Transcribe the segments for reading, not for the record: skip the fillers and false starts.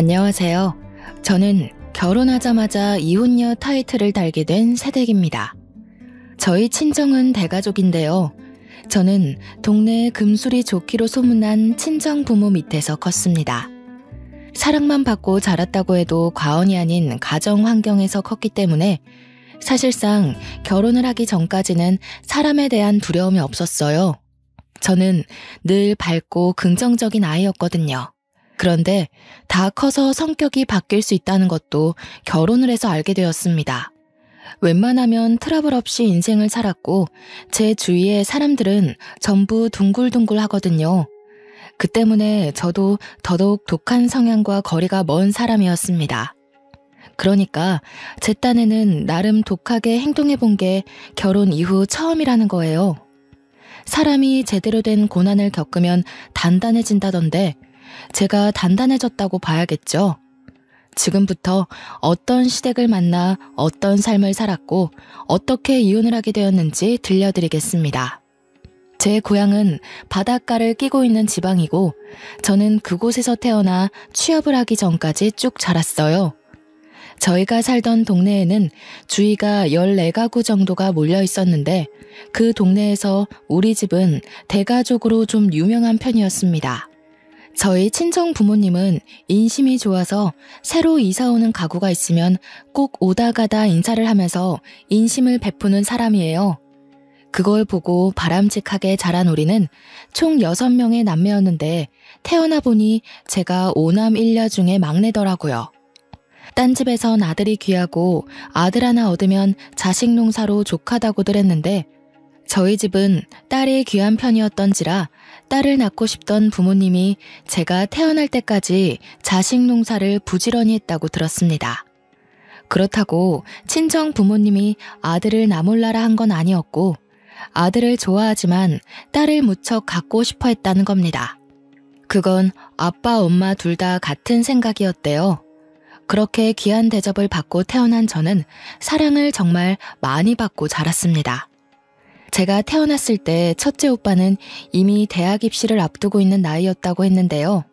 안녕하세요. 저는 결혼하자마자 이혼녀 타이틀을 달게 된 새댁입니다. 저희 친정은 대가족인데요. 저는 동네의 금술이 좋기로 소문난 친정 부모 밑에서 컸습니다. 사랑만 받고 자랐다고 해도 과언이 아닌 가정 환경에서 컸기 때문에 사실상 결혼을 하기 전까지는 사람에 대한 두려움이 없었어요. 저는 늘 밝고 긍정적인 아이였거든요. 그런데 다 커서 성격이 바뀔 수 있다는 것도 결혼을 해서 알게 되었습니다. 웬만하면 트러블 없이 인생을 살았고 제 주위의 사람들은 전부 둥글둥글 하거든요. 그 때문에 저도 더더욱 독한 성향과 거리가 먼 사람이었습니다. 그러니까 제 딴에는 나름 독하게 행동해본 게 결혼 이후 처음이라는 거예요. 사람이 제대로 된 고난을 겪으면 단단해진다던데 제가 단단해졌다고 봐야겠죠. 지금부터 어떤 시댁을 만나 어떤 삶을 살았고 어떻게 이혼을 하게 되었는지 들려드리겠습니다. 제 고향은 바닷가를 끼고 있는 지방이고 저는 그곳에서 태어나 취업을 하기 전까지 쭉 자랐어요. 저희가 살던 동네에는 주위가 14가구 정도가 몰려 있었는데 그 동네에서 우리 집은 대가족으로 좀 유명한 편이었습니다. 저희 친정 부모님은 인심이 좋아서 새로 이사 오는 가구가 있으면 꼭 오다 가다 인사를 하면서 인심을 베푸는 사람이에요. 그걸 보고 바람직하게 자란 우리는 총 6명의 남매였는데 태어나 보니 제가 5남 1녀 중에 막내더라고요. 딴 집에선 아들이 귀하고 아들 하나 얻으면 자식 농사로 족하다고들 했는데 저희 집은 딸이 귀한 편이었던지라 딸을 낳고 싶던 부모님이 제가 태어날 때까지 자식 농사를 부지런히 했다고 들었습니다. 그렇다고 친정 부모님이 아들을 나몰라라 한 건 아니었고 아들을 좋아하지만 딸을 무척 갖고 싶어 했다는 겁니다. 그건 아빠 엄마 둘 다 같은 생각이었대요. 그렇게 귀한 대접을 받고 태어난 저는 사랑을 정말 많이 받고 자랐습니다. 제가 태어났을 때 첫째 오빠는 이미 대학 입시를 앞두고 있는 나이였다고 했는데요.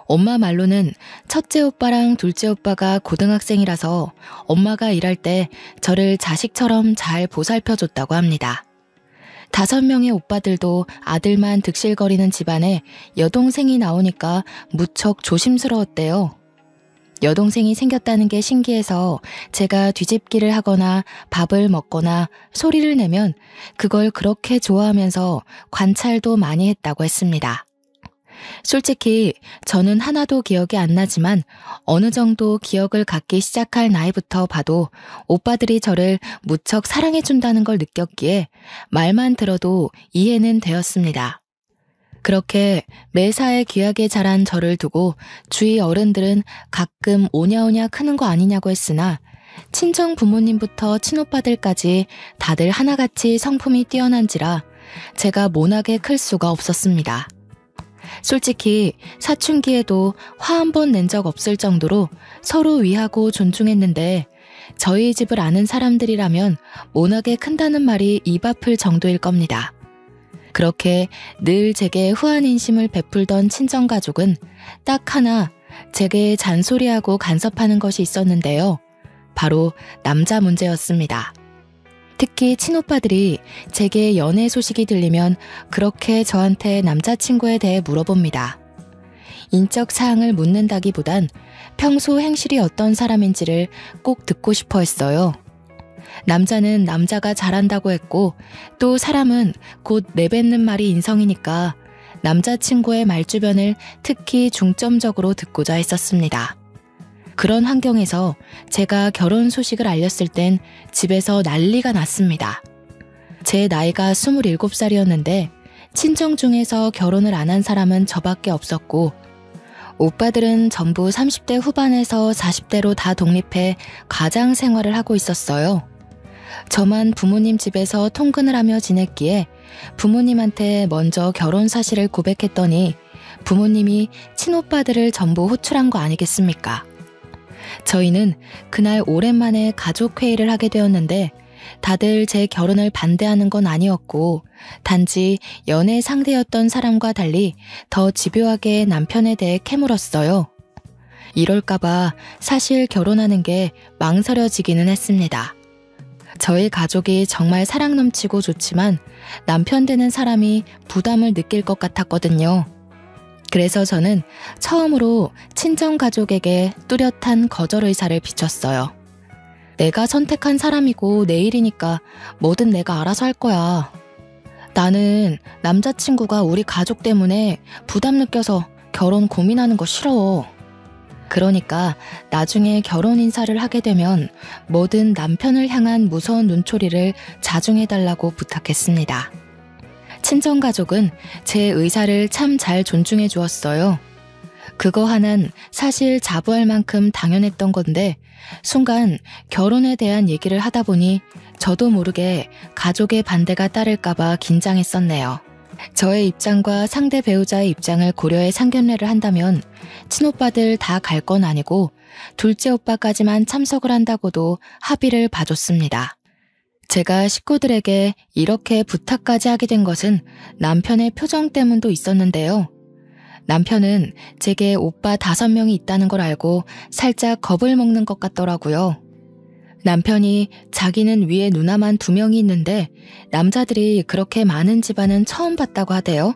엄마 말로는 첫째 오빠랑 둘째 오빠가 고등학생이라서 엄마가 일할 때 저를 자식처럼 잘 보살펴줬다고 합니다. 5명의 오빠들도 아들만 득실거리는 집안에 여동생이 나오니까 무척 조심스러웠대요. 여동생이 생겼다는 게 신기해서 제가 뒤집기를 하거나 밥을 먹거나 소리를 내면 그걸 그렇게 좋아하면서 관찰도 많이 했다고 했습니다. 솔직히 저는 하나도 기억이 안 나지만 어느 정도 기억을 갖기 시작할 나이부터 봐도 오빠들이 저를 무척 사랑해준다는 걸 느꼈기에 말만 들어도 이해는 되었습니다. 그렇게 매사에 귀하게 자란 저를 두고 주위 어른들은 가끔 오냐오냐 크는 거 아니냐고 했으나 친정 부모님부터 친오빠들까지 다들 하나같이 성품이 뛰어난지라 제가 모나게 클 수가 없었습니다. 솔직히 사춘기에도 화 한 번 낸 적 없을 정도로 서로 위하고 존중했는데 저희 집을 아는 사람들이라면 모나게 큰다는 말이 입 아플 정도일 겁니다. 그렇게 늘 제게 후한 인심을 베풀던 친정가족은 딱 하나 제게 잔소리하고 간섭하는 것이 있었는데요. 바로 남자 문제였습니다. 특히 친오빠들이 제게 연애 소식이 들리면 그렇게 저한테 남자친구에 대해 물어봅니다. 인적 사항을 묻는다기보단 평소 행실이 어떤 사람인지를 꼭 듣고 싶어 했어요. 남자는 남자가 잘한다고 했고 또 사람은 곧 내뱉는 말이 인성이니까 남자친구의 말주변을 특히 중점적으로 듣고자 했었습니다. 그런 환경에서 제가 결혼 소식을 알렸을 땐 집에서 난리가 났습니다. 제 나이가 27살이었는데 친정 중에서 결혼을 안 한 사람은 저밖에 없었고 오빠들은 전부 30대 후반에서 40대로 다 독립해 가장 생활을 하고 있었어요. 저만 부모님 집에서 통근을 하며 지냈기에 부모님한테 먼저 결혼 사실을 고백했더니 부모님이 친오빠들을 전부 호출한 거 아니겠습니까? 저희는 그날 오랜만에 가족회의를 하게 되었는데 다들 제 결혼을 반대하는 건 아니었고 단지 연애 상대였던 사람과 달리 더 집요하게 남편에 대해 캐물었어요. 이럴까봐 사실 결혼하는 게 망설여지기는 했습니다. 저희 가족이 정말 사랑 넘치고 좋지만 남편 되는 사람이 부담을 느낄 것 같았거든요. 그래서 저는 처음으로 친정 가족에게 뚜렷한 거절 의사를 비쳤어요. 내가 선택한 사람이고 내 일이니까 뭐든 내가 알아서 할 거야. 나는 남자친구가 우리 가족 때문에 부담 느껴서 결혼 고민하는 거 싫어. 그러니까 나중에 결혼 인사를 하게 되면 뭐든 남편을 향한 무서운 눈초리를 자중해달라고 부탁했습니다. 친정가족은 제 의사를 참 잘 존중해 주었어요. 그거 하나는 사실 자부할 만큼 당연했던 건데 순간 결혼에 대한 얘기를 하다 보니 저도 모르게 가족의 반대가 따를까봐 긴장했었네요. 저의 입장과 상대 배우자의 입장을 고려해 상견례를 한다면 친오빠들 다 갈 건 아니고 둘째 오빠까지만 참석을 한다고도 합의를 봐줬습니다. 제가 식구들에게 이렇게 부탁까지 하게 된 것은 남편의 표정 때문도 있었는데요. 남편은 제게 오빠 5명이 있다는 걸 알고 살짝 겁을 먹는 것 같더라고요. 남편이 자기는 위에 누나만 2명이 있는데 남자들이 그렇게 많은 집안은 처음 봤다고 하대요.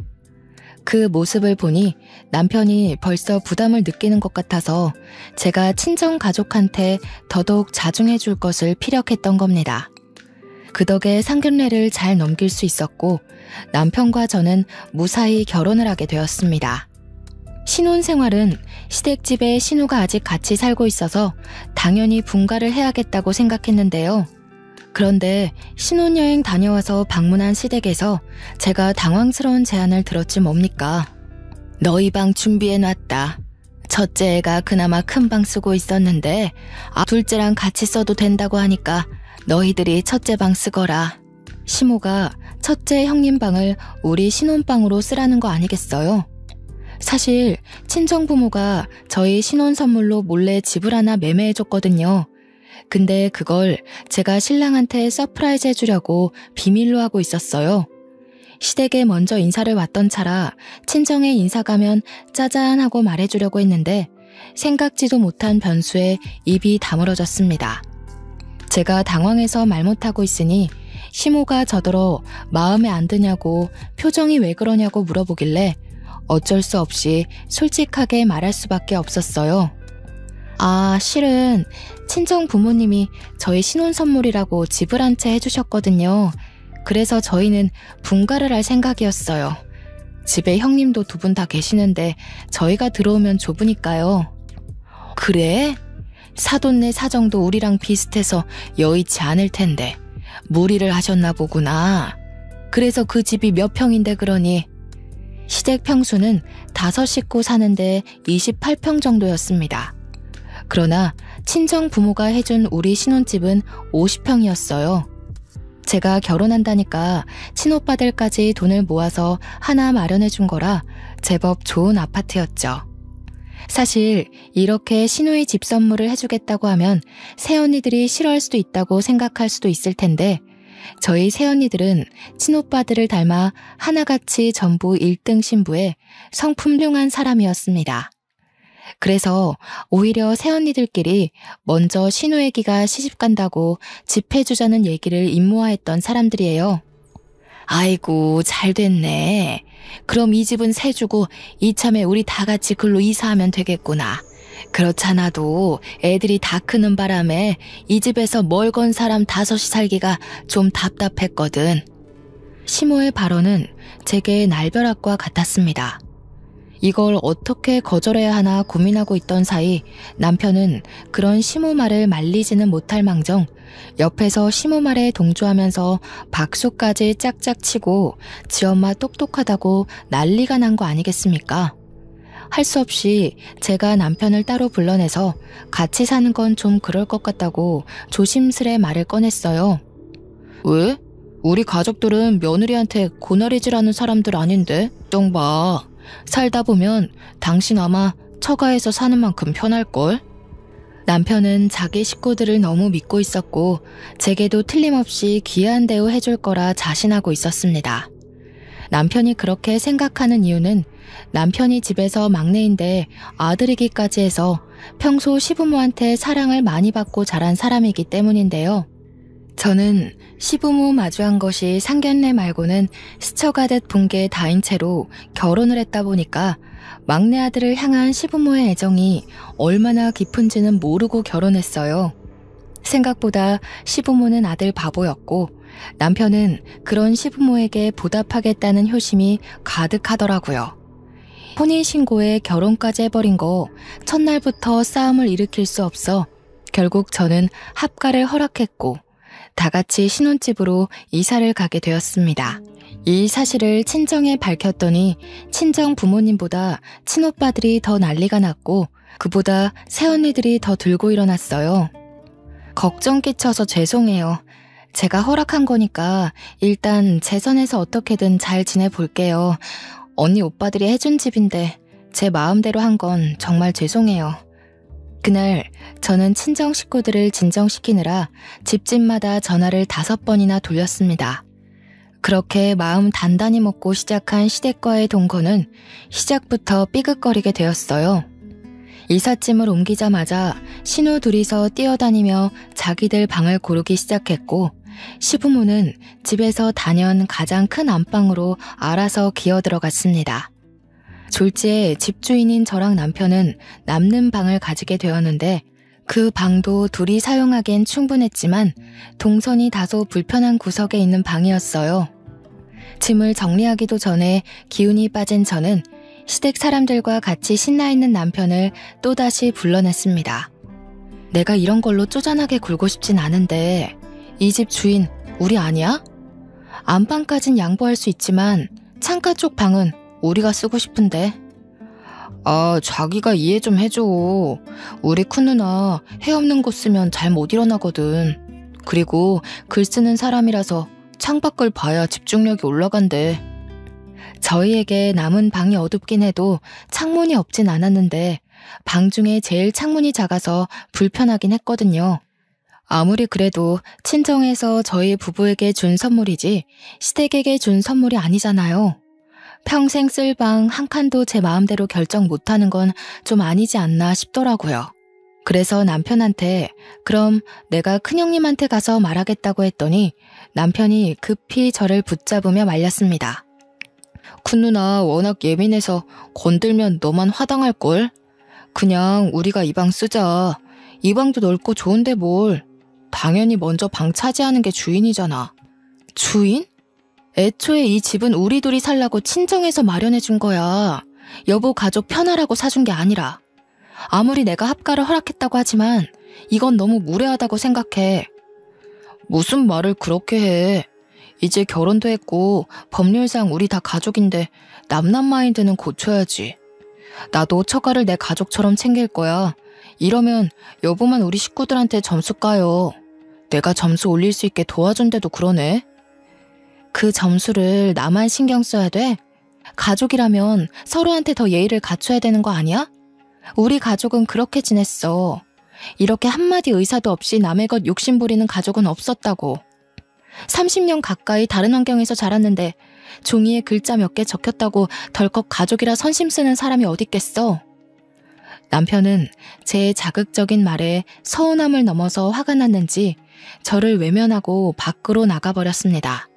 그 모습을 보니 남편이 벌써 부담을 느끼는 것 같아서 제가 친정 가족한테 더더욱 자중해 줄 것을 피력했던 겁니다. 그 덕에 상견례를 잘 넘길 수 있었고 남편과 저는 무사히 결혼을 하게 되었습니다. 신혼생활은 시댁집에 신우가 아직 같이 살고 있어서 당연히 분가를 해야겠다고 생각했는데요. 그런데 신혼여행 다녀와서 방문한 시댁에서 제가 당황스러운 제안을 들었지 뭡니까? 너희 방 준비해놨다. 첫째 애가 그나마 큰 방 쓰고 있었는데 둘째랑 같이 써도 된다고 하니까 너희들이 첫째 방 쓰거라. 시모가 첫째 형님 방을 우리 신혼방으로 쓰라는 거 아니겠어요? 사실 친정부모가 저희 신혼 선물로 몰래 집을 하나 매매해줬거든요. 근데 그걸 제가 신랑한테 서프라이즈 해주려고 비밀로 하고 있었어요. 시댁에 먼저 인사를 왔던 차라 친정에 인사 가면 짜잔 하고 말해주려고 했는데 생각지도 못한 변수에 입이 다물어졌습니다. 제가 당황해서 말 못하고 있으니 시모가 저더러 마음에 안 드냐고 표정이 왜 그러냐고 물어보길래 어쩔 수 없이 솔직하게 말할 수밖에 없었어요. 실은 친정 부모님이 저희 신혼 선물이라고 집을 한 채 해주셨거든요. 그래서 저희는 분가를 할 생각이었어요. 집에 형님도 2분 다 계시는데 저희가 들어오면 좁으니까요. 그래? 사돈네 사정도 우리랑 비슷해서 여의치 않을 텐데 무리를 하셨나 보구나. 그래서 그 집이 몇 평인데 그러니? 시댁 평수는 5식구 사는데 28평 정도였습니다. 그러나 친정 부모가 해준 우리 신혼집은 50평이었어요. 제가 결혼한다니까 친오빠들까지 돈을 모아서 하나 마련해 준 거라 제법 좋은 아파트였죠. 사실 이렇게 시누이 집 선물을 해주겠다고 하면 새언니들이 싫어할 수도 있다고 생각할 수도 있을 텐데 저희 새언니들은 친오빠들을 닮아 하나같이 전부 1등 신부에 성품흉한 사람이었습니다. 그래서 오히려 새언니들끼리 먼저 시누애기가 시집간다고 집 해주자는 얘기를 임무화했던 사람들이에요. 아이고 잘 됐네. 그럼 이 집은 새 주고 이참에 우리 다 같이 글로 이사하면 되겠구나. 그렇잖아도 애들이 다 크는 바람에 이 집에서 멀건 사람 5이 살기가 좀 답답했거든. 시모의 발언은 제게 날벼락과 같았습니다. 이걸 어떻게 거절해야 하나 고민하고 있던 사이 남편은 그런 시모 말을 말리지는 못할 망정 옆에서 시모 말에 동조하면서 박수까지 짝짝 치고 지엄마 똑똑하다고 난리가 난 거 아니겠습니까? 할 수 없이 제가 남편을 따로 불러내서 같이 사는 건 좀 그럴 것 같다고 조심스레 말을 꺼냈어요. 왜? 우리 가족들은 며느리한테 고나리질하는 사람들 아닌데? 좀 봐. 살다 보면 당신 아마 처가에서 사는 만큼 편할걸? 남편은 자기 식구들을 너무 믿고 있었고 제게도 틀림없이 귀한 대우 해줄 거라 자신하고 있었습니다. 남편이 그렇게 생각하는 이유는 남편이 집에서 막내인데 아들이기까지 해서 평소 시부모한테 사랑을 많이 받고 자란 사람이기 때문인데요. 저는 시부모 마주한 것이 상견례 말고는 스쳐가듯 본 게 다인 채로 결혼을 했다 보니까 막내 아들을 향한 시부모의 애정이 얼마나 깊은지는 모르고 결혼했어요. 생각보다 시부모는 아들 바보였고 남편은 그런 시부모에게 보답하겠다는 효심이 가득하더라고요. 혼인신고에 결혼까지 해버린 거 첫날부터 싸움을 일으킬 수 없어 결국 저는 합가를 허락했고 다 같이 신혼집으로 이사를 가게 되었습니다. 이 사실을 친정에 밝혔더니 친정 부모님보다 친오빠들이 더 난리가 났고 그보다 새언니들이 더 들고 일어났어요. 걱정 끼쳐서 죄송해요. 제가 허락한 거니까 일단 제 선에서 어떻게든 잘 지내볼게요. 언니 오빠들이 해준 집인데 제 마음대로 한 건 정말 죄송해요. 그날 저는 친정 식구들을 진정시키느라 집집마다 전화를 5번이나 돌렸습니다. 그렇게 마음 단단히 먹고 시작한 시댁과의 동거는 시작부터 삐걱거리게 되었어요. 이삿짐을 옮기자마자 신우 둘이서 뛰어다니며 자기들 방을 고르기 시작했고 시부모는 집에서 단연 가장 큰 안방으로 알아서 기어 들어갔습니다. 졸지에 집주인인 저랑 남편은 남는 방을 가지게 되었는데 그 방도 둘이 사용하기엔 충분했지만 동선이 다소 불편한 구석에 있는 방이었어요. 짐을 정리하기도 전에 기운이 빠진 저는 시댁 사람들과 같이 신나 있는 남편을 또다시 불러냈습니다. 내가 이런 걸로 쪼잔하게 굴고 싶진 않은데 이 집 주인 우리 아니야? 안방까진 양보할 수 있지만 창가 쪽 방은 우리가 쓰고 싶은데. 아, 자기가 이해 좀 해줘. 우리 큰 누나 해 없는 곳 쓰면 잘 못 일어나거든. 그리고 글 쓰는 사람이라서 창밖을 봐야 집중력이 올라간대. 저희에게 남은 방이 어둡긴 해도 창문이 없진 않았는데 방 중에 제일 창문이 작아서 불편하긴 했거든요. 아무리 그래도 친정에서 저희 부부에게 준 선물이지 시댁에게 준 선물이 아니잖아요. 평생 쓸 방 한 칸도 제 마음대로 결정 못하는 건 좀 아니지 않나 싶더라고요. 그래서 남편한테 그럼 내가 큰형님한테 가서 말하겠다고 했더니 남편이 급히 저를 붙잡으며 말렸습니다. 큰 누나 워낙 예민해서 건들면 너만 화당할걸? 그냥 우리가 이 방 쓰자. 이 방도 넓고 좋은데 뭘. 당연히 먼저 방 차지하는 게 주인이잖아. 주인? 애초에 이 집은 우리 둘이 살라고 친정에서 마련해 준 거야. 여보 가족 편하라고 사준 게 아니라. 아무리 내가 합가를 허락했다고 하지만 이건 너무 무례하다고 생각해. 무슨 말을 그렇게 해. 이제 결혼도 했고 법률상 우리 다 가족인데 남남 마인드는 고쳐야지. 나도 처가를 내 가족처럼 챙길 거야. 이러면 여보만 우리 식구들한테 점수 까요. 내가 점수 올릴 수 있게 도와준대도 그러네. 그 점수를 나만 신경 써야 돼? 가족이라면 서로한테 더 예의를 갖춰야 되는 거 아니야? 우리 가족은 그렇게 지냈어. 이렇게 한마디 의사도 없이 남의 것 욕심 부리는 가족은 없었다고. 30년 가까이 다른 환경에서 자랐는데 종이에 글자 몇 개 적혔다고 덜컥 가족이라 선심 쓰는 사람이 어딨겠어. 남편은 제 자극적인 말에 서운함을 넘어서 화가 났는지 저를 외면하고 밖으로 나가버렸습니다.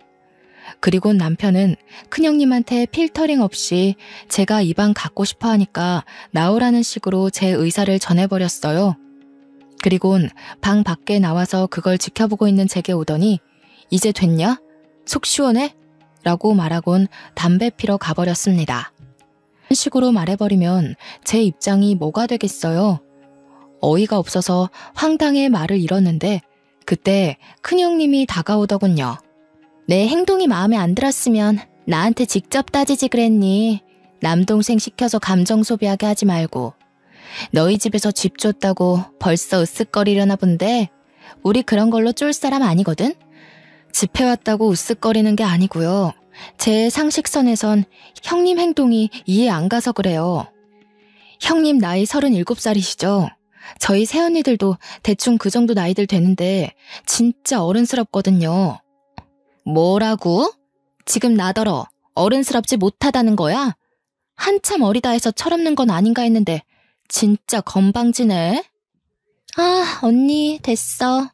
그리고 남편은 큰형님한테 필터링 없이 제가 이 방 갖고 싶어 하니까 나오라는 식으로 제 의사를 전해버렸어요. 그리곤 방 밖에 나와서 그걸 지켜보고 있는 제게 오더니 이제 됐냐? 속 시원해? 라고 말하곤 담배 피러 가버렸습니다. 이런 식으로 말해버리면 제 입장이 뭐가 되겠어요? 어이가 없어서 황당해 말을 잃었는데 그때 큰형님이 다가오더군요. 내 행동이 마음에 안 들었으면 나한테 직접 따지지 그랬니? 남동생 시켜서 감정 소비하게 하지 말고. 너희 집에서 집 줬다고 벌써 으쓱거리려나 본데 우리 그런 걸로 쫄 사람 아니거든? 집 해왔다고 으쓱거리는 게 아니고요. 제 상식선에선 형님 행동이 이해 안 가서 그래요. 형님 나이 37살이시죠? 저희 새언니들도 대충 그 정도 나이들 되는데 진짜 어른스럽거든요. 뭐라고? 지금 나더러 어른스럽지 못하다는 거야? 한참 어리다 해서 철없는 건 아닌가 했는데 진짜 건방지네. 아, 언니 됐어.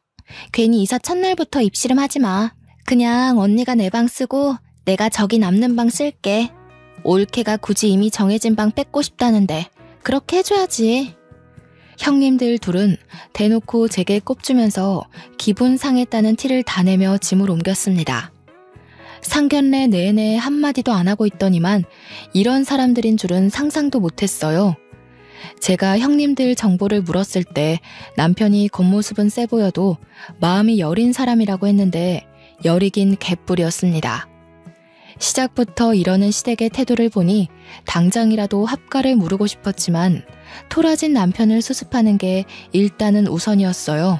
괜히 이사 첫날부터 입씨름 하지 마. 그냥 언니가 내 방 쓰고 내가 저기 남는 방 쓸게. 올케가 굳이 이미 정해진 방 뺏고 싶다는데 그렇게 해줘야지. 형님들 둘은 대놓고 제게 꼽주면서 기분 상했다는 티를 다 내며 짐을 옮겼습니다. 상견례 내내 한마디도 안 하고 있더니만 이런 사람들인 줄은 상상도 못했어요. 제가 형님들 정보를 물었을 때 남편이 겉모습은 세 보여도 마음이 여린 사람이라고 했는데 여리긴 개뿔이었습니다. 시작부터 이러는 시댁의 태도를 보니 당장이라도 합가를 무르고 싶었지만 토라진 남편을 수습하는 게 일단은 우선이었어요.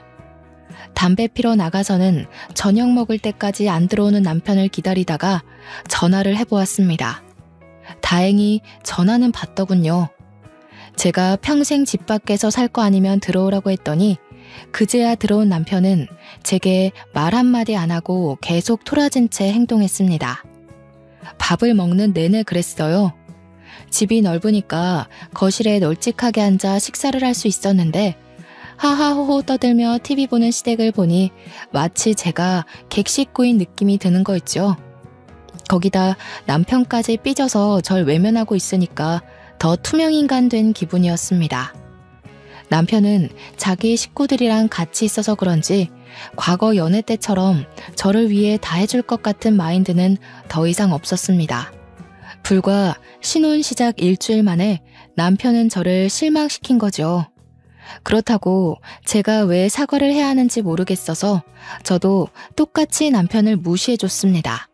담배 피러 나가서는 저녁 먹을 때까지 안 들어오는 남편을 기다리다가 전화를 해보았습니다. 다행히 전화는 받더군요. 제가 평생 집 밖에서 살 거 아니면 들어오라고 했더니 그제야 들어온 남편은 제게 말 한마디 안 하고 계속 토라진 채 행동했습니다. 밥을 먹는 내내 그랬어요. 집이 넓으니까 거실에 널찍하게 앉아 식사를 할 수 있었는데 하하호호 떠들며 TV 보는 시댁을 보니 마치 제가 객식구인 느낌이 드는 거 있죠. 거기다 남편까지 삐져서 절 외면하고 있으니까 더 투명인간 된 기분이었습니다. 남편은 자기 식구들이랑 같이 있어서 그런지 과거 연애 때처럼 저를 위해 다 해줄 것 같은 마인드는 더 이상 없었습니다. 불과 신혼 시작 일주일 만에 남편은 저를 실망시킨 거죠. 그렇다고 제가 왜 사과를 해야 하는지 모르겠어서 저도 똑같이 남편을 무시해줬습니다.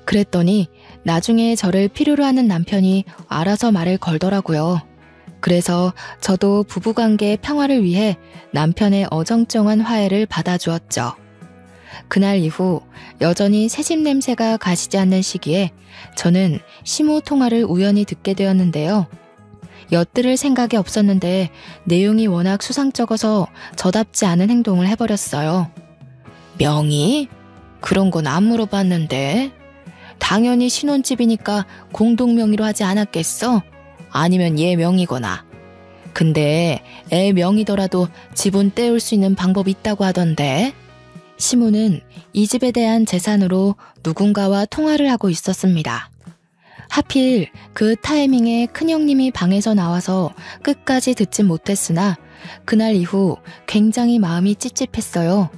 그랬더니 나중에 저를 필요로 하는 남편이 알아서 말을 걸더라고요. 그래서 저도 부부관계 평화를 위해 남편의 어정쩡한 화해를 받아주었죠. 그날 이후 여전히 새집 냄새가 가시지 않는 시기에 저는 시모 통화를 우연히 듣게 되었는데요. 엿들을 생각이 없었는데 내용이 워낙 수상쩍어서 저답지 않은 행동을 해버렸어요. 명의? 그런 건 안 물어봤는데. 당연히 신혼집이니까 공동명의로 하지 않았겠어? 아니면 얘 명의거나. 근데 애 명의더라도 지분 떼울 수 있는 방법이 있다고 하던데. 시모는 이 집에 대한 재산으로 누군가와 통화를 하고 있었습니다. 하필 그 타이밍에 큰형님이 방에서 나와서 끝까지 듣진 못했으나 그날 이후 굉장히 마음이 찝찝했어요.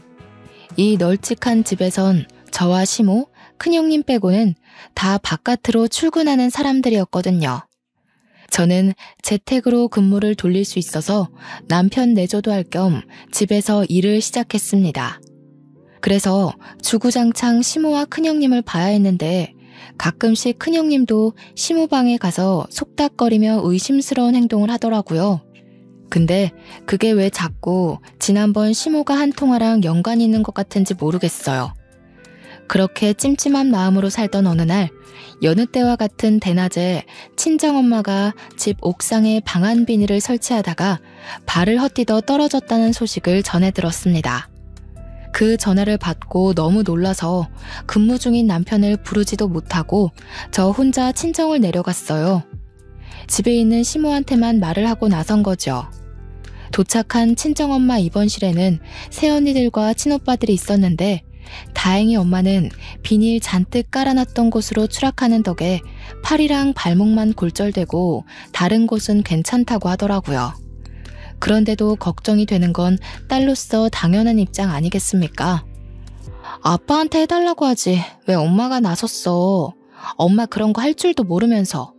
이 널찍한 집에선 저와 시모, 큰형님 빼고는 다 바깥으로 출근하는 사람들이었거든요. 저는 재택으로 근무를 돌릴 수 있어서 남편 내조도 할 겸 집에서 일을 시작했습니다. 그래서 주구장창 시모와 큰형님을 봐야 했는데 가끔씩 큰형님도 시모 방에 가서 속닥거리며 의심스러운 행동을 하더라고요. 근데 그게 왜 자꾸 지난번 시모가 한 통화랑 연관이 있는 것 같은지 모르겠어요. 그렇게 찜찜한 마음으로 살던 어느 날 여느 때와 같은 대낮에 친정엄마가 집 옥상에 방안 비닐을 설치하다가 발을 헛디뎌 떨어졌다는 소식을 전해 들었습니다. 그 전화를 받고 너무 놀라서 근무 중인 남편을 부르지도 못하고 저 혼자 친정을 내려갔어요. 집에 있는 시모한테만 말을 하고 나선 거죠. 도착한 친정엄마 입원실에는 새언니들과 친오빠들이 있었는데 다행히 엄마는 비닐 잔뜩 깔아놨던 곳으로 추락하는 덕에 팔이랑 발목만 골절되고 다른 곳은 괜찮다고 하더라고요. 그런데도 걱정이 되는 건 딸로서 당연한 입장 아니겠습니까? 아빠한테 해달라고 하지 왜 엄마가 나섰어. 엄마 그런 거 할 줄도 모르면서.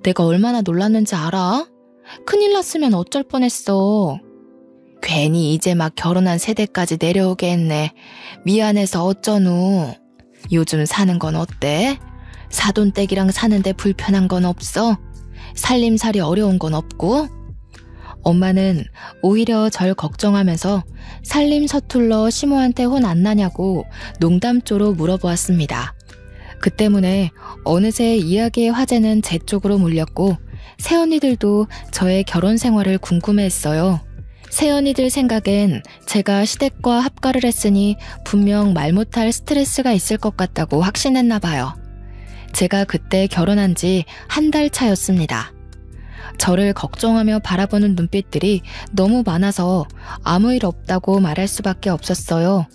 내가 얼마나 놀랐는지 알아? 큰일 났으면 어쩔 뻔했어. 괜히 이제 막 결혼한 세대까지 내려오게 했네. 미안해서 어쩌누. 요즘 사는 건 어때? 사돈댁이랑 사는데 불편한 건 없어? 살림살이 어려운 건 없고? 엄마는 오히려 절 걱정하면서 살림 서툴러 시모한테 혼 안 나냐고 농담조로 물어보았습니다. 그 때문에 어느새 이야기의 화제는 제 쪽으로 몰렸고 새언니들도 저의 결혼 생활을 궁금해했어요. 새언니들 생각엔 제가 시댁과 합가를 했으니 분명 말 못할 스트레스가 있을 것 같다고 확신했나 봐요. 제가 그때 결혼한 지 한 달 차였습니다. 저를 걱정하며 바라보는 눈빛들이 너무 많아서 아무 일 없다고 말할 수밖에 없었어요.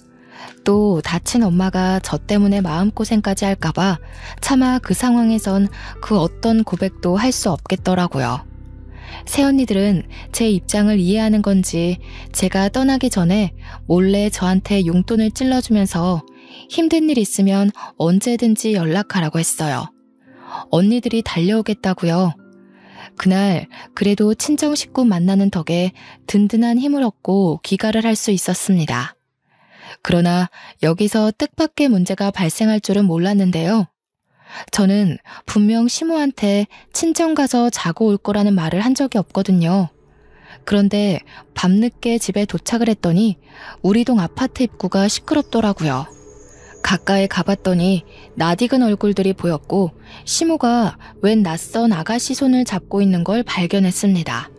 또 다친 엄마가 저 때문에 마음고생까지 할까봐 차마 그 상황에선 그 어떤 고백도 할 수 없겠더라고요. 새언니들은 제 입장을 이해하는 건지 제가 떠나기 전에 몰래 저한테 용돈을 찔러주면서 힘든 일 있으면 언제든지 연락하라고 했어요. 언니들이 달려오겠다고요. 그날 그래도 친정 식구 만나는 덕에 든든한 힘을 얻고 귀가를 할 수 있었습니다. 그러나 여기서 뜻밖의 문제가 발생할 줄은 몰랐는데요. 저는 분명 시모한테 친정 가서 자고 올 거라는 말을 한 적이 없거든요. 그런데 밤늦게 집에 도착을 했더니 우리 동 아파트 입구가 시끄럽더라고요. 가까이 가봤더니 낯익은 얼굴들이 보였고 시모가 웬 낯선 아가씨 손을 잡고 있는 걸 발견했습니다.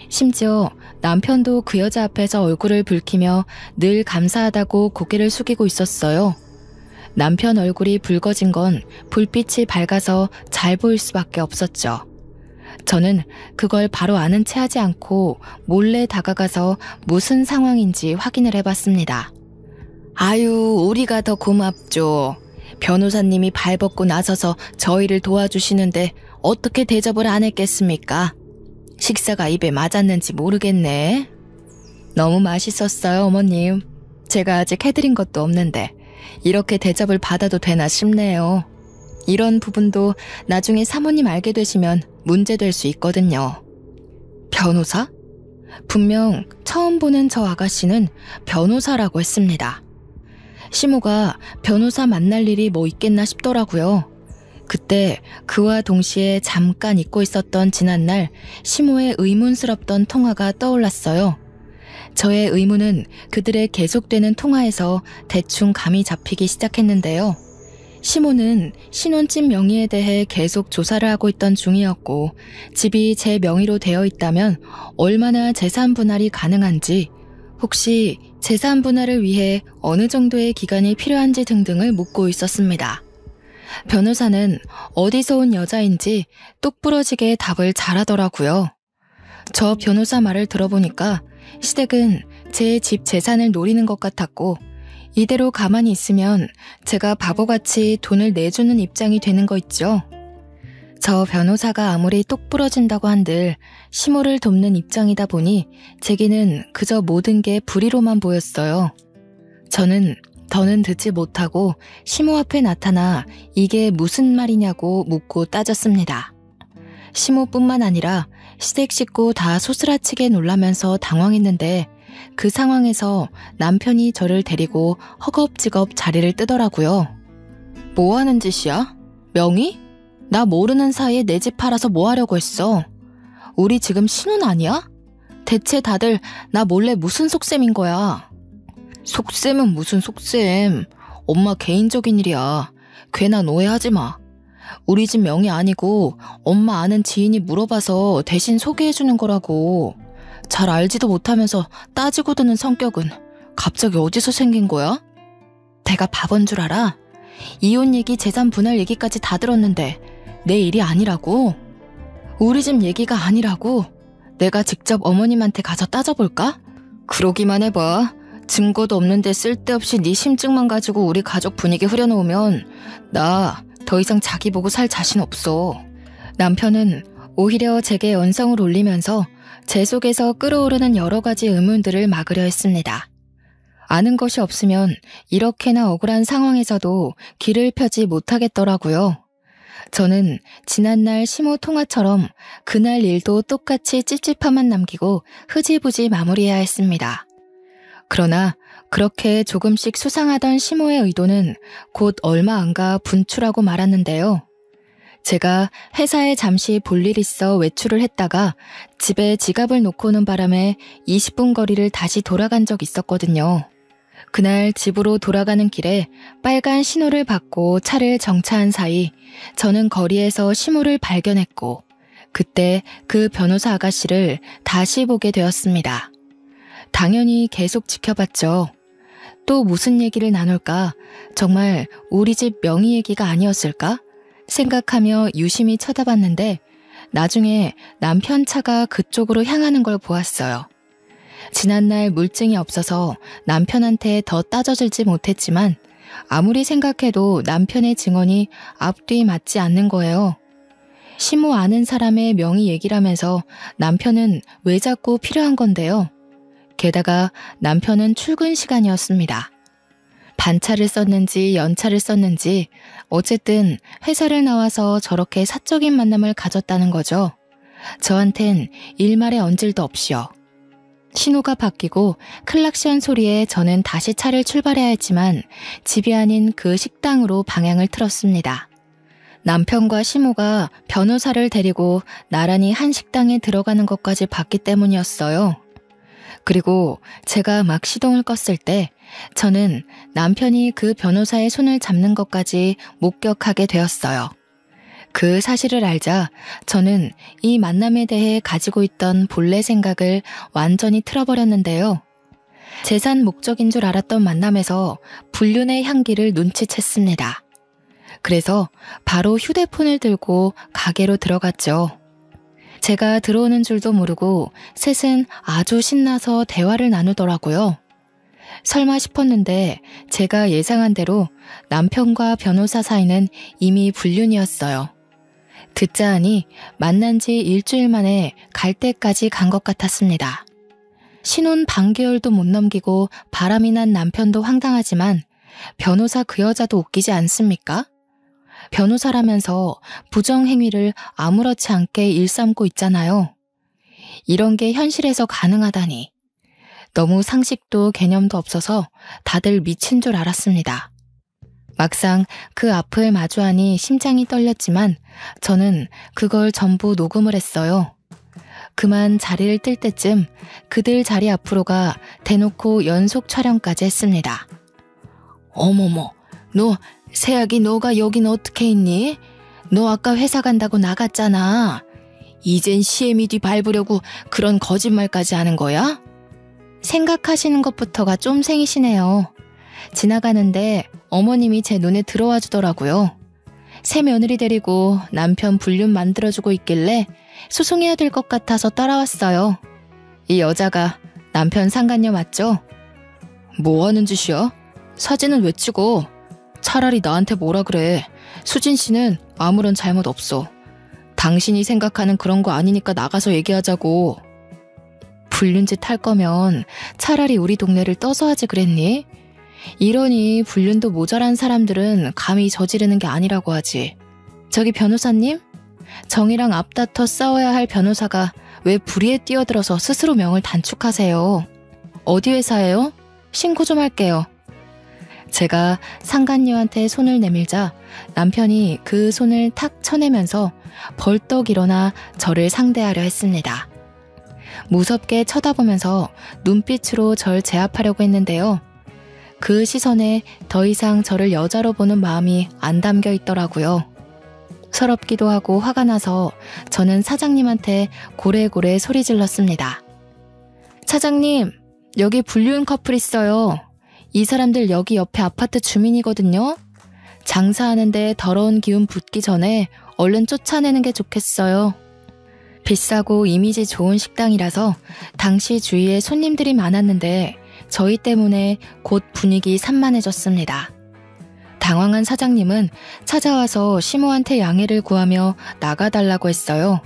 심지어 남편도 그 여자 앞에서 얼굴을 붉히며 늘 감사하다고 고개를 숙이고 있었어요. 남편 얼굴이 붉어진 건 불빛이 밝아서 잘 보일 수밖에 없었죠. 저는 그걸 바로 아는 체 하지 않고 몰래 다가가서 무슨 상황인지 확인을 해봤습니다. 아유, 우리가 더 고맙죠. 변호사님이 발벗고 나서서 저희를 도와주시는데 어떻게 대접을 안 했겠습니까? 식사가 입에 맞았는지 모르겠네. 너무 맛있었어요, 어머님. 제가 아직 해드린 것도 없는데 이렇게 대접을 받아도 되나 싶네요. 이런 부분도 나중에 사모님 알게 되시면 문제될 수 있거든요. 변호사? 분명 처음 보는 저 아가씨는 변호사라고 했습니다. 시모가 변호사 만날 일이 뭐 있겠나 싶더라고요. 그때 그와 동시에 잠깐 잊고 있었던 지난날 시모의 의문스럽던 통화가 떠올랐어요. 저의 의문은 그들의 계속되는 통화에서 대충 감이 잡히기 시작했는데요. 시모는 신혼집 명의에 대해 계속 조사를 하고 있던 중이었고 집이 제 명의로 되어 있다면 얼마나 재산 분할이 가능한지, 혹시 재산 분할을 위해 어느 정도의 기간이 필요한지 등등을 묻고 있었습니다. 변호사는 어디서 온 여자인지 똑부러지게 답을 잘하더라고요. 저 변호사 말을 들어보니까 시댁은 제 집 재산을 노리는 것 같았고 이대로 가만히 있으면 제가 바보같이 돈을 내주는 입장이 되는 거 있죠. 저 변호사가 아무리 똑부러진다고 한들 시모를 돕는 입장이다 보니 제게는 그저 모든 게 불의로만 보였어요. 저는 더는 듣지 못하고 시모 앞에 나타나 이게 무슨 말이냐고 묻고 따졌습니다. 시모뿐만 아니라 시댁 식구 다 소스라치게 놀라면서 당황했는데 그 상황에서 남편이 저를 데리고 허겁지겁 자리를 뜨더라고요. 뭐 하는 짓이야? 명의? 나 모르는 사이에 내 집 팔아서 뭐 하려고 했어? 우리 지금 신혼 아니야? 대체 다들 나 몰래 무슨 속셈인 거야? 속셈은 무슨 속셈? 엄마 개인적인 일이야. 괜한 오해하지 마. 우리 집 명의 아니고 엄마 아는 지인이 물어봐서 대신 소개해주는 거라고. 잘 알지도 못하면서 따지고 드는 성격은 갑자기 어디서 생긴 거야? 내가 바본 줄 알아? 이혼 얘기, 재산 분할 얘기까지 다 들었는데 내 일이 아니라고? 우리 집 얘기가 아니라고? 내가 직접 어머님한테 가서 따져볼까? 그러기만 해봐. 증거도 없는데 쓸데없이 네 심증만 가지고 우리 가족 분위기 흐려놓으면 나 더 이상 자기 보고 살 자신 없어. 남편은 오히려 제게 언성을 올리면서 제 속에서 끓어오르는 여러 가지 의문들을 막으려 했습니다. 아는 것이 없으면 이렇게나 억울한 상황에서도 길을 펴지 못하겠더라고요. 저는 지난날 시모 통화처럼 그날 일도 똑같이 찝찝함만 남기고 흐지부지 마무리해야 했습니다. 그러나 그렇게 조금씩 수상하던 시모의 의도는 곧 얼마 안가 분출하고 말았는데요. 제가 회사에 잠시 볼 일 있어 외출을 했다가 집에 지갑을 놓고 오는 바람에 20분 거리를 다시 돌아간 적 있었거든요. 그날 집으로 돌아가는 길에 빨간 신호를 받고 차를 정차한 사이 저는 거리에서 시모를 발견했고 그때 그 변호사 아가씨를 다시 보게 되었습니다. 당연히 계속 지켜봤죠. 또 무슨 얘기를 나눌까? 정말 우리 집 명의 얘기가 아니었을까? 생각하며 유심히 쳐다봤는데 나중에 남편 차가 그쪽으로 향하는 걸 보았어요. 지난날 물증이 없어서 남편한테 더 따져들지 못했지만 아무리 생각해도 남편의 증언이 앞뒤 맞지 않는 거예요. 시모 아는 사람의 명의 얘기라면서 남편은 왜 자꾸 필요한 건데요. 게다가 남편은 출근 시간이었습니다. 반차를 썼는지 연차를 썼는지 어쨌든 회사를 나와서 저렇게 사적인 만남을 가졌다는 거죠. 저한텐 일말의 언질도 없이요. 신호가 바뀌고 클락션 소리에 저는 다시 차를 출발해야 했지만 집이 아닌 그 식당으로 방향을 틀었습니다. 남편과 시모가 변호사를 데리고 나란히 한 식당에 들어가는 것까지 봤기 때문이었어요. 그리고 제가 막 시동을 껐을 때 저는 남편이 그 변호사의 손을 잡는 것까지 목격하게 되었어요. 그 사실을 알자 저는 이 만남에 대해 가지고 있던 본래 생각을 완전히 틀어버렸는데요. 재산 목적인 줄 알았던 만남에서 불륜의 향기를 눈치챘습니다. 그래서 바로 휴대폰을 들고 가게로 들어갔죠. 제가 들어오는 줄도 모르고 셋은 아주 신나서 대화를 나누더라고요. 설마 싶었는데 제가 예상한 대로 남편과 변호사 사이는 이미 불륜이었어요. 듣자 하니 만난 지 일주일 만에 갈 때까지 간 것 같았습니다. 신혼 반개월도 못 넘기고 바람이 난 남편도 황당하지만 변호사 그 여자도 웃기지 않습니까? 변호사라면서 부정행위를 아무렇지 않게 일삼고 있잖아요. 이런 게 현실에서 가능하다니. 너무 상식도 개념도 없어서 다들 미친 줄 알았습니다. 막상 그 앞을 마주하니 심장이 떨렸지만 저는 그걸 전부 녹음을 했어요. 그만 자리를 뜰 때쯤 그들 자리 앞으로가 대놓고 연속 촬영까지 했습니다. 어머머, 세약이 너가 여긴 어떻게 있니? 너 아까 회사 간다고 나갔잖아. 이젠 시애미 뒤 밟으려고 그런 거짓말까지 하는 거야? 생각하시는 것부터가 쫌생이시네요. 지나가는데 어머님이 제 눈에 들어와 주더라고요. 새 며느리 데리고 남편 불륜 만들어주고 있길래 소송해야 될 것 같아서 따라왔어요. 이 여자가 남편 상간녀 맞죠? 뭐 하는 짓이야? 사진은 왜 찍어? 차라리 나한테 뭐라 그래. 수진 씨는 아무런 잘못 없어. 당신이 생각하는 그런 거 아니니까 나가서 얘기하자고. 불륜짓 할 거면 차라리 우리 동네를 떠서 하지 그랬니? 이러니 불륜도 모자란 사람들은 감히 저지르는 게 아니라고 하지. 저기 변호사님? 정의랑 앞다퉈 싸워야 할 변호사가 왜 불의에 뛰어들어서 스스로 명을 단축하세요? 어디 회사예요? 신고 좀 할게요. 제가 상간녀한테 손을 내밀자 남편이 그 손을 탁 쳐내면서 벌떡 일어나 저를 상대하려 했습니다. 무섭게 쳐다보면서 눈빛으로 절 제압하려고 했는데요. 그 시선에 더 이상 저를 여자로 보는 마음이 안 담겨 있더라고요. 서럽기도 하고 화가 나서 저는 사장님한테 고래고래 소리 질렀습니다. 사장님, 여기 불륜 커플 있어요. 이 사람들 여기 옆에 아파트 주민이거든요. 장사하는데 더러운 기운 붙기 전에 얼른 쫓아내는 게 좋겠어요. 비싸고 이미지 좋은 식당이라서 당시 주위에 손님들이 많았는데 저희 때문에 곧 분위기 산만해졌습니다. 당황한 사장님은 찾아와서 시모한테 양해를 구하며 나가달라고 했어요.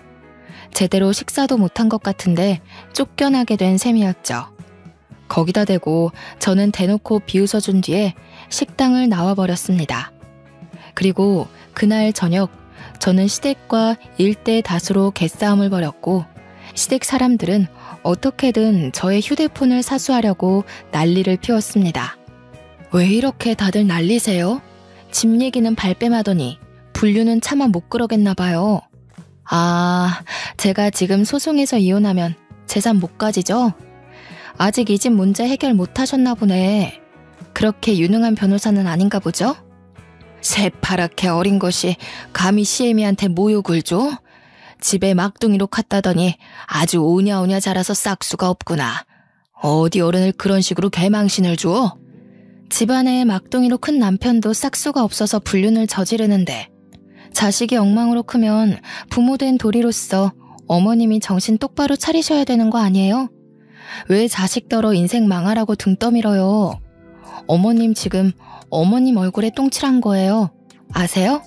제대로 식사도 못한 것 같은데 쫓겨나게 된 셈이었죠. 거기다 대고 저는 대놓고 비웃어준 뒤에 식당을 나와버렸습니다. 그리고 그날 저녁 저는 시댁과 일대 다수로 개싸움을 벌였고 시댁 사람들은 어떻게든 저의 휴대폰을 사수하려고 난리를 피웠습니다. 왜 이렇게 다들 난리세요? 집 얘기는 발뺌하더니 불륜은 차마 못 그러겠나 봐요. 아, 제가 지금 소송해서 이혼하면 재산 못 가지죠? 아직 이 집 문제 해결 못 하셨나 보네. 그렇게 유능한 변호사는 아닌가 보죠? 새파랗게 어린 것이 감히 시애미한테 모욕을 줘? 집에 막둥이로 갔다더니 아주 오냐오냐 자라서 싹수가 없구나. 어디 어른을 그런 식으로 개망신을 줘? 집안에 막둥이로 큰 남편도 싹수가 없어서 불륜을 저지르는데 자식이 엉망으로 크면 부모된 도리로서 어머님이 정신 똑바로 차리셔야 되는 거 아니에요? 왜 자식더러 인생 망하라고 등 떠밀어요? 어머님 지금 어머님 얼굴에 똥칠한 거예요. 아세요?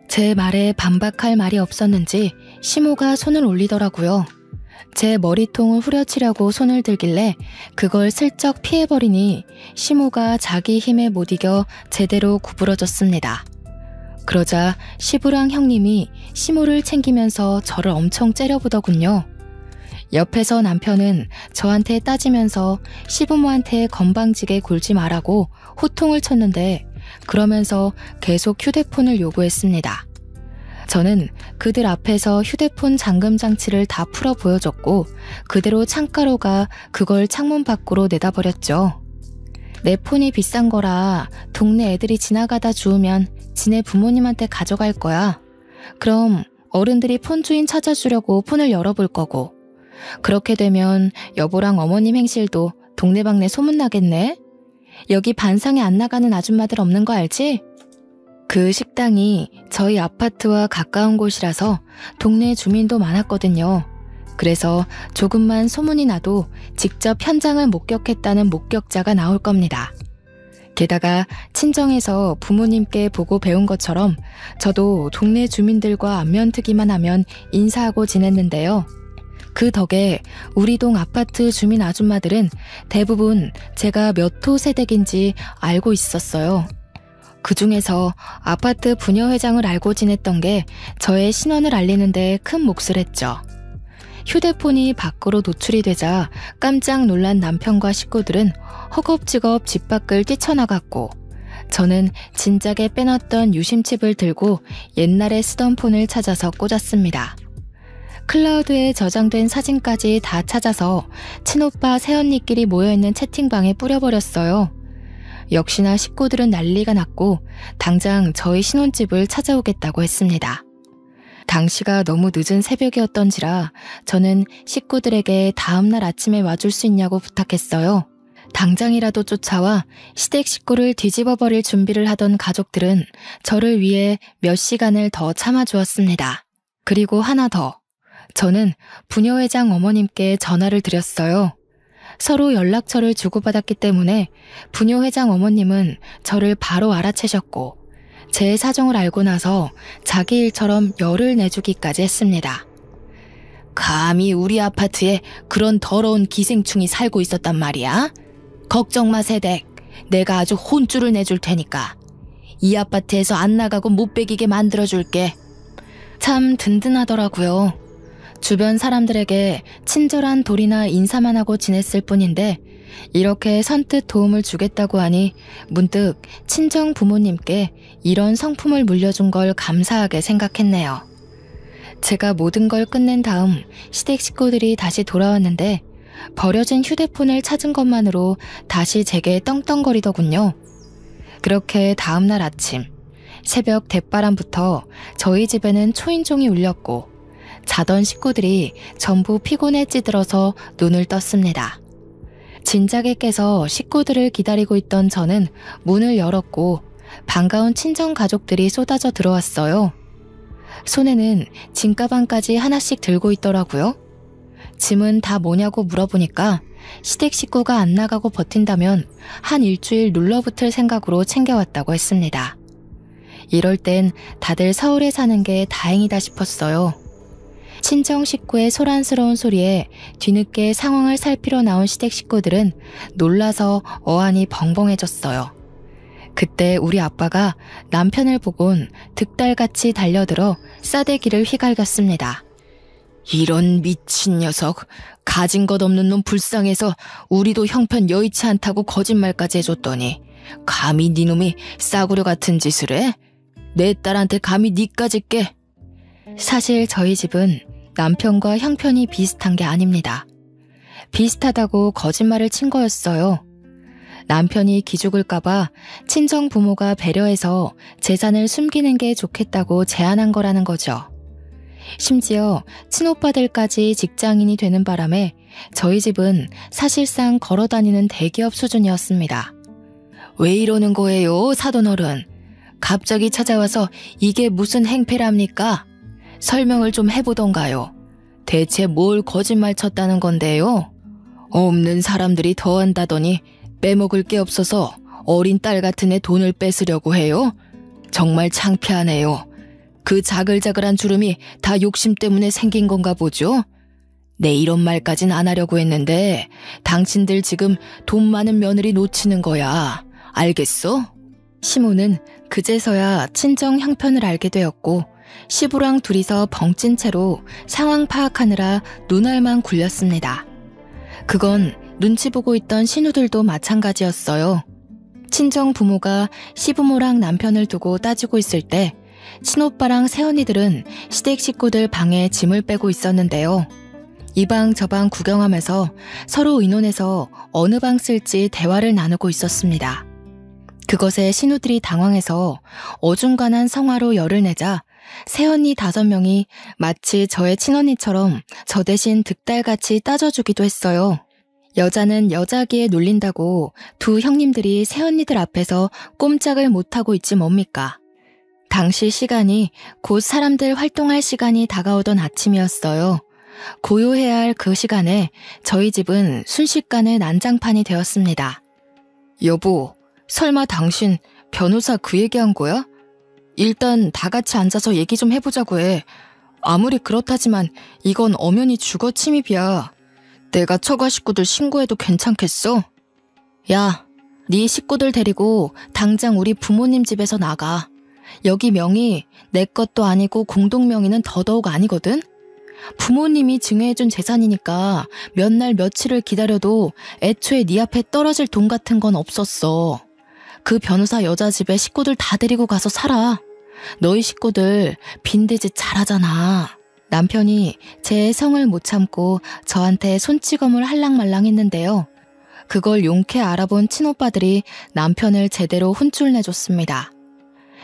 제 말에 반박할 말이 없었는지 시모가 손을 올리더라고요. 제 머리통을 후려치려고 손을 들길래 그걸 슬쩍 피해버리니 시모가 자기 힘에 못 이겨 제대로 구부러졌습니다. 그러자 시부랑 형님이 시모를 챙기면서 저를 엄청 째려보더군요. 옆에서 남편은 저한테 따지면서 시부모한테 건방지게 굴지 말라고 호통을 쳤는데 그러면서 계속 휴대폰을 요구했습니다. 저는 그들 앞에서 휴대폰 잠금 장치를 다 풀어 보여줬고 그대로 창가로 가 그걸 창문 밖으로 내다버렸죠. 내 폰이 비싼 거라 동네 애들이 지나가다 주우면 지네 부모님한테 가져갈 거야. 그럼 어른들이 폰 주인 찾아주려고 폰을 열어볼 거고 그렇게 되면 여보랑 어머님 행실도 동네방네 소문나겠네? 여기 반상에 안 나가는 아줌마들 없는 거 알지? 그 식당이 저희 아파트와 가까운 곳이라서 동네 주민도 많았거든요. 그래서 조금만 소문이 나도 직접 현장을 목격했다는 목격자가 나올 겁니다. 게다가 친정에서 부모님께 보고 배운 것처럼 저도 동네 주민들과 안면트기만 하면 인사하고 지냈는데요. 그 덕에 우리 동 아파트 주민 아줌마들은 대부분 제가 몇 호 세댁인지 알고 있었어요. 그 중에서 아파트 부녀회장을 알고 지냈던 게 저의 신원을 알리는데 큰 몫을 했죠. 휴대폰이 밖으로 노출이 되자 깜짝 놀란 남편과 식구들은 허겁지겁 집 밖을 뛰쳐나갔고 저는 진작에 빼놨던 유심칩을 들고 옛날에 쓰던 폰을 찾아서 꽂았습니다. 클라우드에 저장된 사진까지 다 찾아서 친오빠 새언니끼리 모여있는 채팅방에 뿌려버렸어요. 역시나 식구들은 난리가 났고 당장 저희 신혼집을 찾아오겠다고 했습니다. 당시가 너무 늦은 새벽이었던지라 저는 식구들에게 다음날 아침에 와줄 수 있냐고 부탁했어요. 당장이라도 쫓아와 시댁 식구를 뒤집어버릴 준비를 하던 가족들은 저를 위해 몇 시간을 더 참아주었습니다. 그리고 하나 더. 저는 부녀회장 어머님께 전화를 드렸어요. 서로 연락처를 주고받았기 때문에 부녀회장 어머님은 저를 바로 알아채셨고 제 사정을 알고 나서 자기 일처럼 열을 내주기까지 했습니다. 감히 우리 아파트에 그런 더러운 기생충이 살고 있었단 말이야? 걱정 마 세댁. 내가 아주 혼쭐을 내줄 테니까. 이 아파트에서 안 나가고 못 베기게 만들어줄게. 참 든든하더라고요. 주변 사람들에게 친절한 도리나 인사만 하고 지냈을 뿐인데 이렇게 선뜻 도움을 주겠다고 하니 문득 친정 부모님께 이런 성품을 물려준 걸 감사하게 생각했네요. 제가 모든 걸 끝낸 다음 시댁 식구들이 다시 돌아왔는데 버려진 휴대폰을 찾은 것만으로 다시 제게 떵떵거리더군요. 그렇게 다음날 아침 새벽 대바람부터 저희 집에는 초인종이 울렸고 자던 식구들이 전부 피곤에 찌들어서 눈을 떴습니다. 진작에 깨서 식구들을 기다리고 있던 저는 문을 열었고 반가운 친정 가족들이 쏟아져 들어왔어요. 손에는 짐가방까지 하나씩 들고 있더라고요. 짐은 다 뭐냐고 물어보니까 시댁 식구가 안 나가고 버틴다면 한 일주일 눌러붙을 생각으로 챙겨왔다고 했습니다. 이럴 땐 다들 서울에 사는 게 다행이다 싶었어요. 친정 식구의 소란스러운 소리에 뒤늦게 상황을 살피러 나온 시댁 식구들은 놀라서 어안이 벙벙해졌어요. 그때 우리 아빠가 남편을 보곤 득달같이 달려들어 싸대기를 휘갈겼습니다. 이런 미친 녀석, 가진 것 없는 놈 불쌍해서 우리도 형편 여의치 않다고 거짓말까지 해줬더니 감히 네 놈이 싸구려 같은 짓을 해? 내 딸한테 감히 니까지 깨? 사실 저희 집은 남편과 형편이 비슷한 게 아닙니다. 비슷하다고 거짓말을 친 거였어요. 남편이 기죽을까봐 친정 부모가 배려해서 재산을 숨기는 게 좋겠다고 제안한 거라는 거죠. 심지어 친오빠들까지 직장인이 되는 바람에 저희 집은 사실상 걸어다니는 대기업 수준이었습니다. 왜 이러는 거예요, 사돈어른? 갑자기 찾아와서 이게 무슨 행패랍니까? 설명을 좀 해보던가요. 대체 뭘 거짓말 쳤다는 건데요? 없는 사람들이 더한다더니 빼먹을 게 없어서 어린 딸 같은 애 돈을 뺏으려고 해요? 정말 창피하네요. 그 자글자글한 주름이 다 욕심 때문에 생긴 건가 보죠? 네, 이런 말까진 안 하려고 했는데 당신들 지금 돈 많은 며느리 놓치는 거야. 알겠어? 시모는 그제서야 친정 형편을 알게 되었고 시부랑 둘이서 벙찐 채로 상황 파악하느라 눈알만 굴렸습니다. 그건 눈치 보고 있던 신우들도 마찬가지였어요. 친정 부모가 시부모랑 남편을 두고 따지고 있을 때 친오빠랑 새언니들은 시댁 식구들 방에 짐을 빼고 있었는데요. 이 방 저 방 구경하면서 서로 의논해서 어느 방 쓸지 대화를 나누고 있었습니다. 그것에 신우들이 당황해서 어중간한 성화로 열을 내자 새언니 5명이 마치 저의 친언니처럼 저 대신 득달같이 따져주기도 했어요. 여자는 여자기에 눌린다고 두 형님들이 새언니들 앞에서 꼼짝을 못하고 있지 뭡니까. 당시 시간이 곧 사람들 활동할 시간이 다가오던 아침이었어요. 고요해야 할 그 시간에 저희 집은 순식간에 난장판이 되었습니다. 여보, 설마 당신 변호사 그 얘기한 거야? 일단 다 같이 앉아서 얘기 좀 해보자고 해. 아무리 그렇다지만 이건 엄연히 주거 침입이야. 내가 처가 식구들 신고해도 괜찮겠어? 야, 네 식구들 데리고 당장 우리 부모님 집에서 나가. 여기 명의 내 것도 아니고 공동명의는 더더욱 아니거든? 부모님이 증여해준 재산이니까 몇 날 며칠을 기다려도 애초에 네 앞에 떨어질 돈 같은 건 없었어. 그 변호사 여자 집에 식구들 다 데리고 가서 살아. 너희 식구들 빈대짓 잘하잖아. 남편이 제 성을 못 참고 저한테 손찌검을 할랑말랑 했는데요. 그걸 용케 알아본 친오빠들이 남편을 제대로 혼쭐 내줬습니다.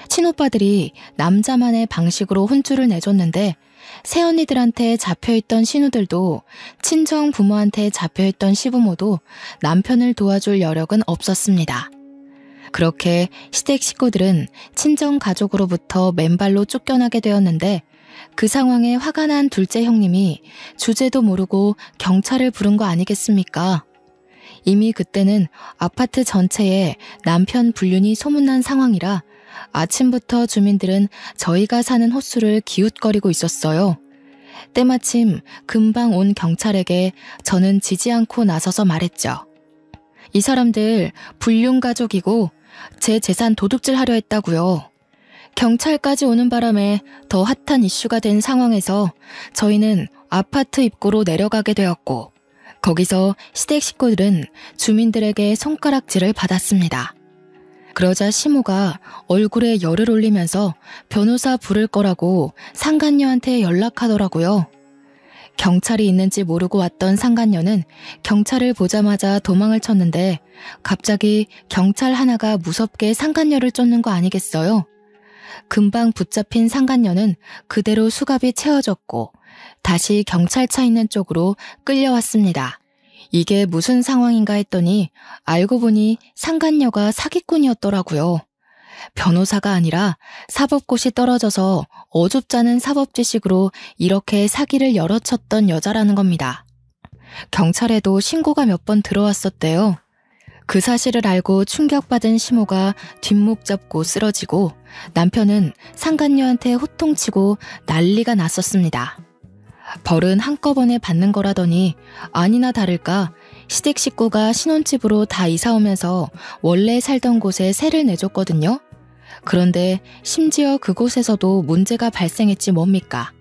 친오빠들이 남자만의 방식으로 혼쭐을 내줬는데 새언니들한테 잡혀있던 신우들도 친정 부모한테 잡혀있던 시부모도 남편을 도와줄 여력은 없었습니다. 그렇게 시댁 식구들은 친정 가족으로부터 맨발로 쫓겨나게 되었는데 그 상황에 화가 난 둘째 형님이 주제도 모르고 경찰을 부른 거 아니겠습니까? 이미 그때는 아파트 전체에 남편 불륜이 소문난 상황이라 아침부터 주민들은 저희가 사는 호수를 기웃거리고 있었어요. 때마침 금방 온 경찰에게 저는 지지 않고 나서서 말했죠. 이 사람들 불륜 가족이고 제 재산 도둑질 하려 했다고요. 경찰까지 오는 바람에 더 핫한 이슈가 된 상황에서 저희는 아파트 입구로 내려가게 되었고 거기서 시댁 식구들은 주민들에게 손가락질을 받았습니다. 그러자 시모가 얼굴에 열을 올리면서 변호사 부를 거라고 상간녀한테 연락하더라고요. 경찰이 있는지 모르고 왔던 상간녀는 경찰을 보자마자 도망을 쳤는데 갑자기 경찰 하나가 무섭게 상간녀를 쫓는 거 아니겠어요? 금방 붙잡힌 상간녀는 그대로 수갑이 채워졌고 다시 경찰차 있는 쪽으로 끌려왔습니다. 이게 무슨 상황인가 했더니 알고 보니 상간녀가 사기꾼이었더라고요. 변호사가 아니라 사법고시 떨어져서 어줍잖은 사법지식으로 이렇게 사기를 여러 쳤던 여자라는 겁니다. 경찰에도 신고가 몇 번 들어왔었대요. 그 사실을 알고 충격받은 시모가 뒷목 잡고 쓰러지고 남편은 상간녀한테 호통치고 난리가 났었습니다. 벌은 한꺼번에 받는 거라더니 아니나 다를까 시댁 식구가 신혼집으로 다 이사오면서 원래 살던 곳에 세를 내줬거든요. 그런데 심지어 그곳에서도 문제가 발생했지 뭡니까.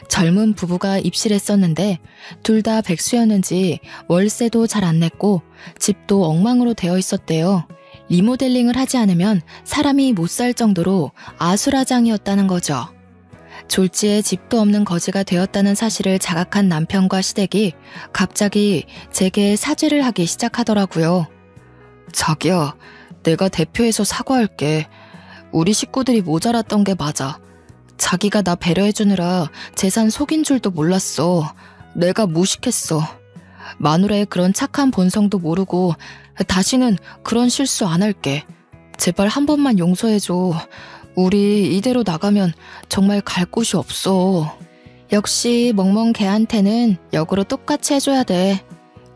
젊은 부부가 입실했었는데 둘 다 백수였는지 월세도 잘 안 냈고 집도 엉망으로 되어 있었대요. 리모델링을 하지 않으면 사람이 못 살 정도로 아수라장이었다는 거죠. 졸지에 집도 없는 거지가 되었다는 사실을 자각한 남편과 시댁이 갑자기 제게 사죄를 하기 시작하더라고요. 자기야, 내가 대표해서 사과할게. 우리 식구들이 모자랐던 게 맞아. 자기가 나 배려해주느라 재산 속인 줄도 몰랐어. 내가 무식했어. 마누라의 그런 착한 본성도 모르고 다시는 그런 실수 안 할게. 제발 한 번만 용서해줘. 우리 이대로 나가면 정말 갈 곳이 없어. 역시 멍멍 걔한테는 역으로 똑같이 해줘야 돼.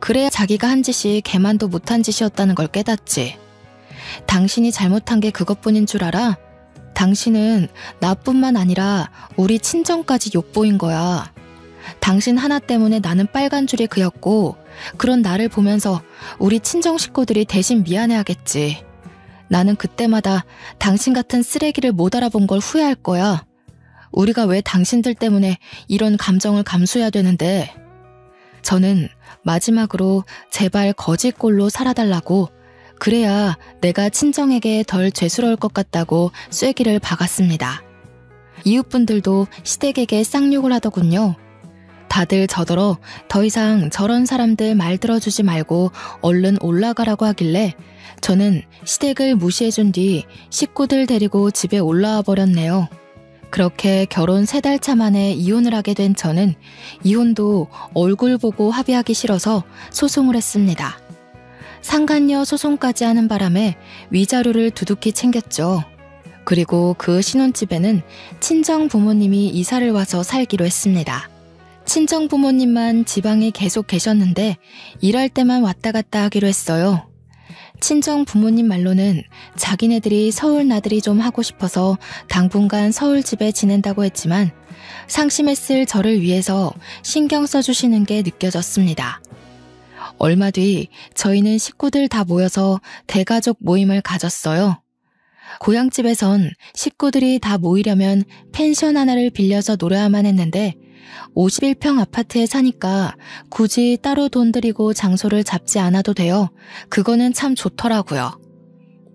그래야 자기가 한 짓이 걔만도 못한 짓이었다는 걸 깨닫지. 당신이 잘못한 게 그것뿐인 줄 알아? 당신은 나뿐만 아니라 우리 친정까지 욕보인 거야. 당신 하나 때문에 나는 빨간 줄이 그였고, 그런 나를 보면서 우리 친정 식구들이 대신 미안해하겠지. 나는 그때마다 당신 같은 쓰레기를 못 알아본 걸 후회할 거야. 우리가 왜 당신들 때문에 이런 감정을 감수해야 되는데. 저는 마지막으로 제발 거지꼴로 살아달라고, 그래야 내가 친정에게 덜 죄스러울 것 같다고 쐐기를 박았습니다. 이웃분들도 시댁에게 쌍욕을 하더군요. 다들 저더러 더 이상 저런 사람들 말 들어주지 말고 얼른 올라가라고 하길래 저는 시댁을 무시해준 뒤 식구들 데리고 집에 올라와 버렸네요. 그렇게 결혼 3달 차 만에 이혼을 하게 된 저는 이혼도 얼굴 보고 합의하기 싫어서 소송을 했습니다. 상간녀 소송까지 하는 바람에 위자료를 두둑히 챙겼죠. 그리고 그 신혼집에는 친정 부모님이 이사를 와서 살기로 했습니다. 친정 부모님만 지방에 계속 계셨는데 일할 때만 왔다 갔다 하기로 했어요. 친정 부모님 말로는 자기네들이 서울 나들이 좀 하고 싶어서 당분간 서울집에 지낸다고 했지만 상심했을 저를 위해서 신경 써주시는 게 느껴졌습니다. 얼마 뒤 저희는 식구들 다 모여서 대가족 모임을 가졌어요. 고향집에선 식구들이 다 모이려면 펜션 하나를 빌려서 놀아야만 했는데 51평 아파트에 사니까 굳이 따로 돈 들이고 장소를 잡지 않아도 돼요. 그거는 참 좋더라고요.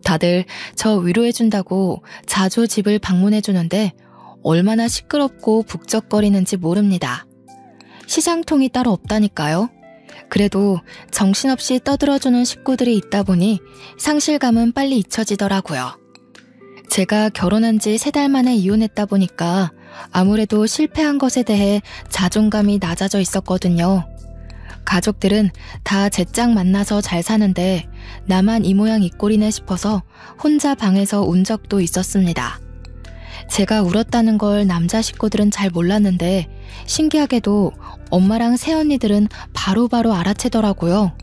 다들 저 위로해준다고 자주 집을 방문해주는데 얼마나 시끄럽고 북적거리는지 모릅니다. 시장통이 따로 없다니까요. 그래도 정신없이 떠들어주는 식구들이 있다 보니 상실감은 빨리 잊혀지더라고요. 제가 결혼한 지 3달 만에 이혼했다 보니까 아무래도 실패한 것에 대해 자존감이 낮아져 있었거든요. 가족들은 다 제 짝 만나서 잘 사는데 나만 이 모양 이 꼴이네 싶어서 혼자 방에서 운 적도 있었습니다. 제가 울었다는 걸 남자 식구들은 잘 몰랐는데 신기하게도 엄마랑 새언니들은 바로바로 알아채더라고요.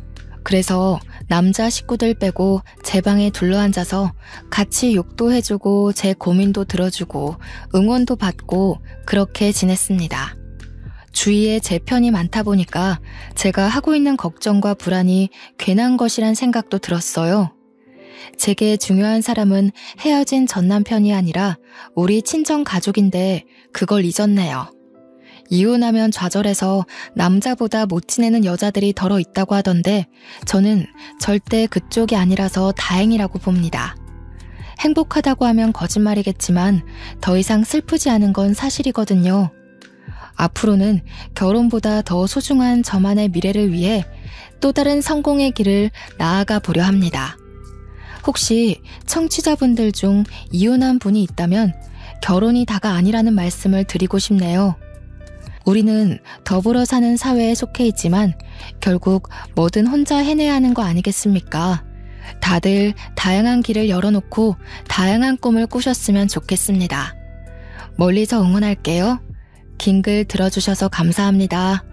그래서 남자 식구들 빼고 제 방에 둘러앉아서 같이 욕도 해주고 제 고민도 들어주고 응원도 받고 그렇게 지냈습니다. 주위에 제 편이 많다 보니까 제가 하고 있는 걱정과 불안이 괜한 것이란 생각도 들었어요. 제게 중요한 사람은 헤어진 전 남편이 아니라 우리 친정 가족인데 그걸 잊었네요. 이혼하면 좌절해서 남자보다 못 지내는 여자들이 덜어 있다고 하던데 저는 절대 그쪽이 아니라서 다행이라고 봅니다. 행복하다고 하면 거짓말이겠지만 더 이상 슬프지 않은 건 사실이거든요. 앞으로는 결혼보다 더 소중한 저만의 미래를 위해 또 다른 성공의 길을 나아가 보려 합니다. 혹시 청취자분들 중 이혼한 분이 있다면 결혼이 다가 아니라는 말씀을 드리고 싶네요. 우리는 더불어 사는 사회에 속해 있지만 결국 뭐든 혼자 해내야 하는 거 아니겠습니까? 다들 다양한 길을 열어놓고 다양한 꿈을 꾸셨으면 좋겠습니다. 멀리서 응원할게요. 긴 글 들어주셔서 감사합니다.